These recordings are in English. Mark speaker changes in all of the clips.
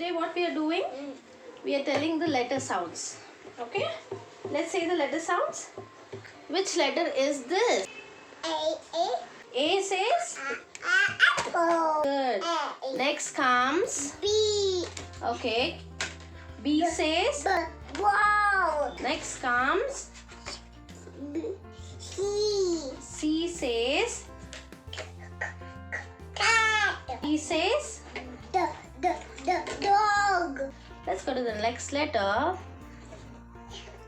Speaker 1: Today what we are doing? We are telling the letter sounds. Okay? Let's say the letter sounds. Which letter is this?
Speaker 2: A.
Speaker 1: A says?
Speaker 2: Apple.
Speaker 1: Good. Next comes?
Speaker 2: B.
Speaker 1: Okay. B says?
Speaker 2: Ball.
Speaker 1: Next comes?
Speaker 2: C.
Speaker 1: C says?
Speaker 2: Cat.
Speaker 1: D says?
Speaker 2: Dog.
Speaker 1: Let's go to the next letter.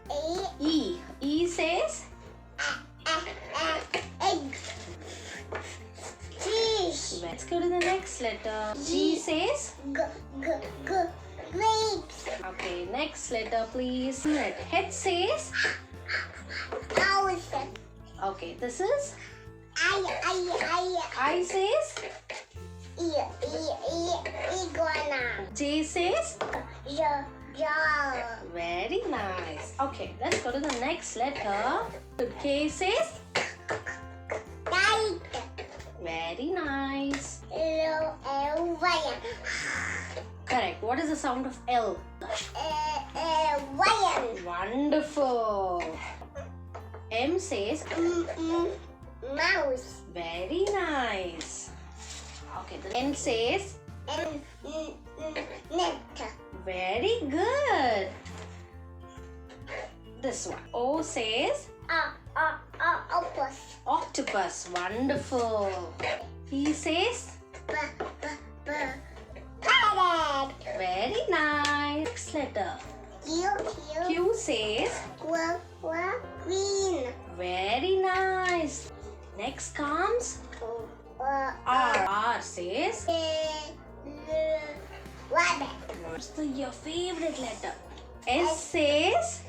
Speaker 2: A.
Speaker 1: E. E says?
Speaker 2: Egg. Fish.
Speaker 1: Let's go to the next letter. G says?
Speaker 2: Grapes.
Speaker 1: Okay, next letter please. H says?
Speaker 2: Mouse.
Speaker 1: Okay, this is?
Speaker 2: I.
Speaker 1: I says?
Speaker 2: Iguana.
Speaker 1: J says?
Speaker 2: Jaw.
Speaker 1: Very nice. Okay, let's go to the next letter. K says?
Speaker 2: Kite.
Speaker 1: Very nice.
Speaker 2: Lion.
Speaker 1: Correct. What is the sound of L?
Speaker 2: Lion.
Speaker 1: Wonderful. M says?
Speaker 2: Mouse.
Speaker 1: Very nice. Okay, the N says?
Speaker 2: Net.
Speaker 1: Very good. This one. O says?
Speaker 2: Opus.
Speaker 1: Octopus. Wonderful. P says?
Speaker 2: Parrot.
Speaker 1: Very nice. Next letter.
Speaker 2: Q.
Speaker 1: Q says?
Speaker 2: Green.
Speaker 1: Very nice. Next comes? R. R says?
Speaker 2: Rabbit.
Speaker 1: What's your favorite letter? S says?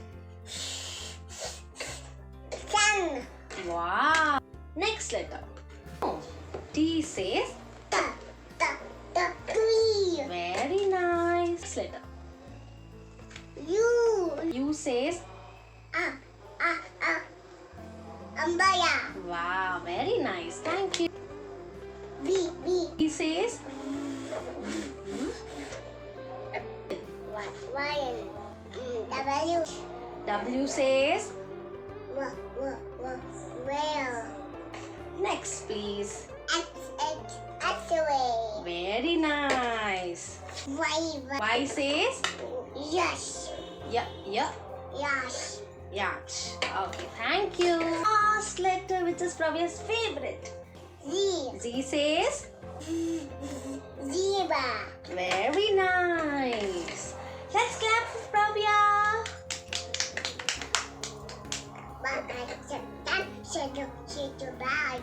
Speaker 2: Sun.
Speaker 1: Wow. Next letter. T says?
Speaker 2: Tree.
Speaker 1: Very nice. Next letter.
Speaker 2: U.
Speaker 1: U says?
Speaker 2: Umbrella.
Speaker 1: Wow, very nice. Thank you.
Speaker 2: B.
Speaker 1: B says?
Speaker 2: Lion. W.
Speaker 1: W says?
Speaker 2: Whale.
Speaker 1: Next, please.
Speaker 2: X-ray.
Speaker 1: Very nice. Y says?
Speaker 2: Yes.
Speaker 1: Yeah.
Speaker 2: Yes.
Speaker 1: Yacht. Okay, thank you. Last letter, which is Pravya's favorite.
Speaker 2: Z.
Speaker 1: Z says?
Speaker 2: Zebra.
Speaker 1: Very nice. Let's clap for Pravya.
Speaker 2: Bye.